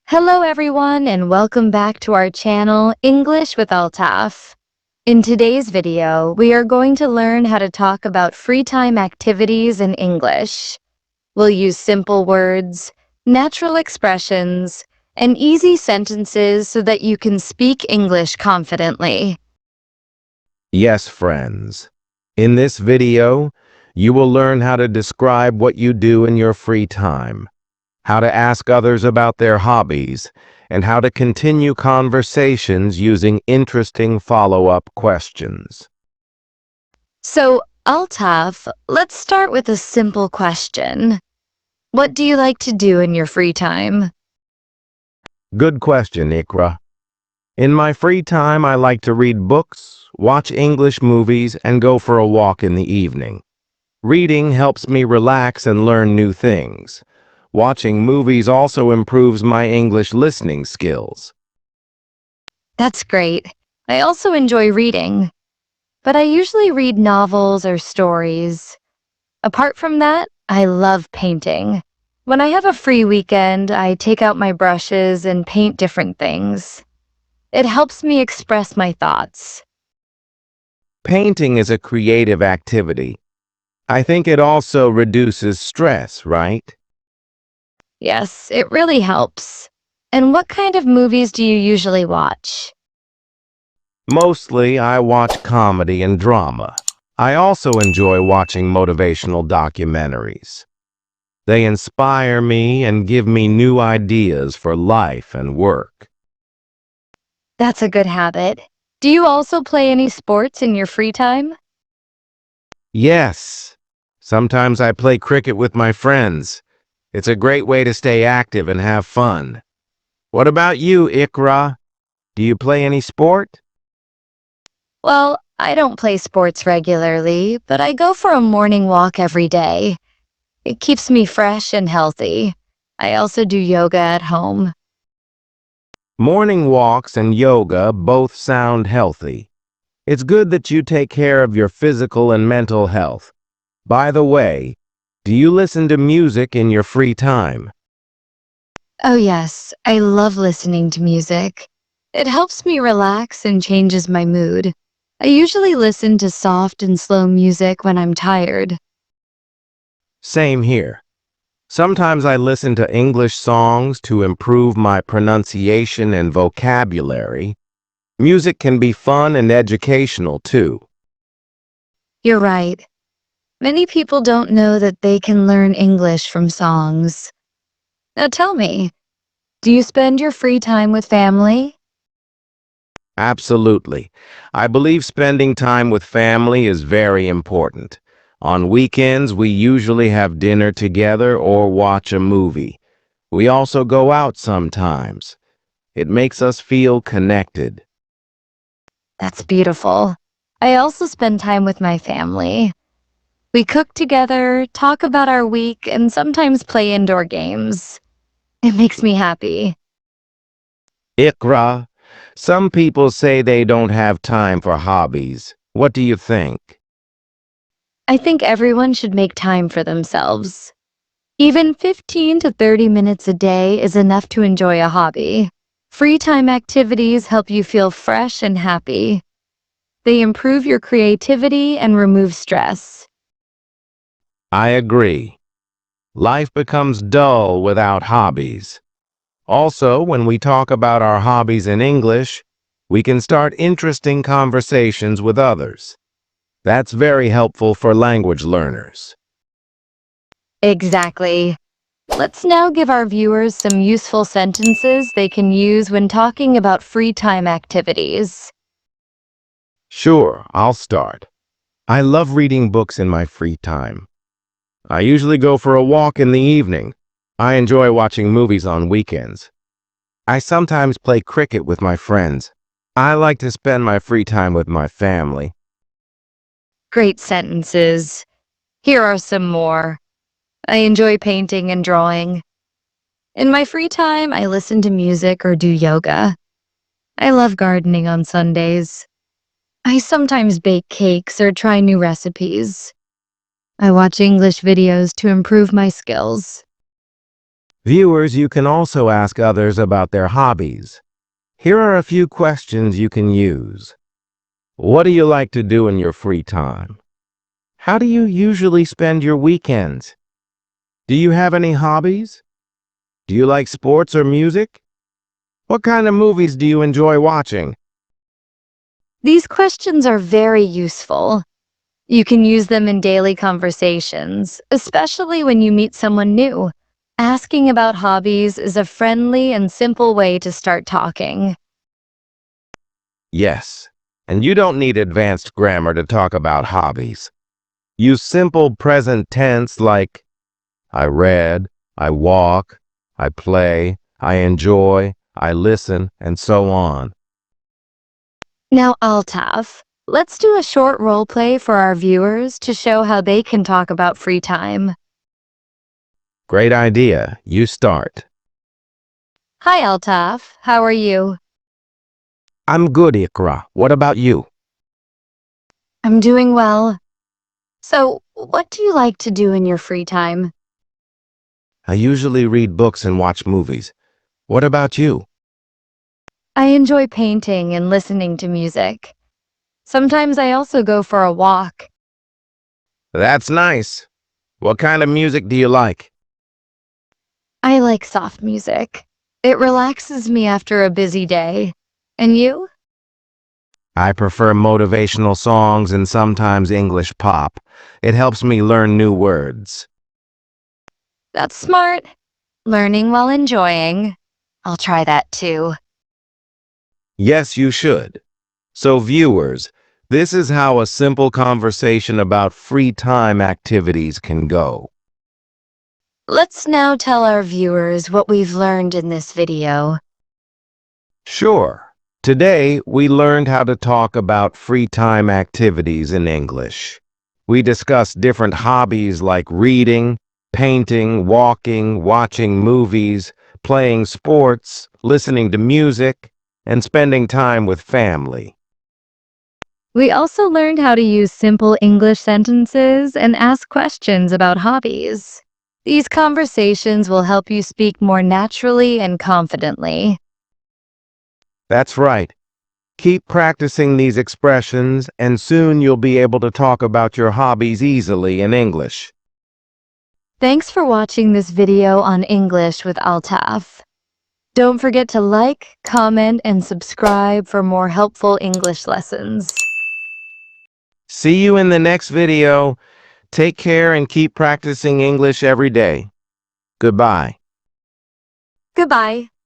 Hello everyone and welcome back to our channel, English with Altaf. In today's video, we are going to learn how to talk about free time activities in English. We'll use simple words, natural expressions, and easy sentences so that you can speak English confidently. Yes, friends. In this video, you will learn how to describe what you do in your free time, how to ask others about their hobbies, and how to continue conversations using interesting follow-up questions. So, Altaf, let's start with a simple question. What do you like to do in your free time? Good question, Ikra. In my free time, I like to read books, watch English movies, and go for a walk in the evening. Reading helps me relax and learn new things. Watching movies also improves my English listening skills. That's great. I also enjoy reading, but I usually read novels or stories. Apart from that, I love painting. When I have a free weekend, I take out my brushes and paint different things. It helps me express my thoughts. Painting is a creative activity. I think it also reduces stress, right? Yes, it really helps. And what kind of movies do you usually watch? Mostly, I watch comedy and drama. I also enjoy watching motivational documentaries. They inspire me and give me new ideas for life and work. That's a good habit. Do you also play any sports in your free time? Yes, sometimes I play cricket with my friends. It's a great way to stay active and have fun. What about you, Ikra? Do you play any sport? Well, I don't play sports regularly, but I go for a morning walk every day. It keeps me fresh and healthy. I also do yoga at home. Morning walks and yoga both sound healthy. It's good that you take care of your physical and mental health. By the way, do you listen to music in your free time? Oh yes, I love listening to music. It helps me relax and changes my mood. I usually listen to soft and slow music when I'm tired. Same here. Sometimes I listen to English songs to improve my pronunciation and vocabulary. Music can be fun and educational too. You're right. Many people don't know that they can learn English from songs. Now tell me, do you spend your free time with family? Absolutely. I believe spending time with family is very important. On weekends, we usually have dinner together or watch a movie. We also go out sometimes. It makes us feel connected. That's beautiful. I also spend time with my family. We cook together, talk about our week, and sometimes play indoor games. It makes me happy. Ikra, some people say they don't have time for hobbies. What do you think? I think everyone should make time for themselves. Even 15 to 30 minutes a day is enough to enjoy a hobby. Free time activities help you feel fresh and happy. They improve your creativity and remove stress. I agree. Life becomes dull without hobbies. Also, when we talk about our hobbies in English, we can start interesting conversations with others. That's very helpful for language learners. Exactly. Let's now give our viewers some useful sentences they can use when talking about free time activities. Sure, I'll start. I love reading books in my free time. I usually go for a walk in the evening. I enjoy watching movies on weekends. I sometimes play cricket with my friends. I like to spend my free time with my family. Great sentences. Here are some more. I enjoy painting and drawing. In my free time, I listen to music or do yoga. I love gardening on Sundays. I sometimes bake cakes or try new recipes. I watch English videos to improve my skills. Viewers, you can also ask others about their hobbies. Here are a few questions you can use. What do you like to do in your free time? How do you usually spend your weekends? Do you have any hobbies? Do you like sports or music? What kind of movies do you enjoy watching? These questions are very useful. You can use them in daily conversations, especially when you meet someone new. Asking about hobbies is a friendly and simple way to start talking. Yes, and you don't need advanced grammar to talk about hobbies. Use simple present tense like I read, I walk, I play, I enjoy, I listen, and so on. Now, Altaf, let's do a short role play for our viewers to show how they can talk about free time. Great idea. You start. Hi, Altaf. How are you? I'm good, Ikra. What about you? I'm doing well. So, what do you like to do in your free time? I usually read books and watch movies. What about you? I enjoy painting and listening to music. Sometimes I also go for a walk. That's nice. What kind of music do you like? I like soft music. It relaxes me after a busy day. And you? I prefer motivational songs and sometimes English pop. It helps me learn new words. That's smart. Learning while enjoying. I'll try that too. Yes, you should. So, viewers, this is how a simple conversation about free time activities can go. Let's now tell our viewers what we've learned in this video. Sure. Today, we learned how to talk about free time activities in English. We discussed different hobbies like reading, painting, walking, watching movies, playing sports, listening to music, and spending time with family. We also learned how to use simple English sentences and ask questions about hobbies. These conversations will help you speak more naturally and confidently. That's right. Keep practicing these expressions, and soon you'll be able to talk about your hobbies easily in English. Thanks for watching this video on English with Altaf. Don't forget to like, comment, and subscribe for more helpful English lessons. See you in the next video. Take care and keep practicing English every day. Goodbye. Goodbye.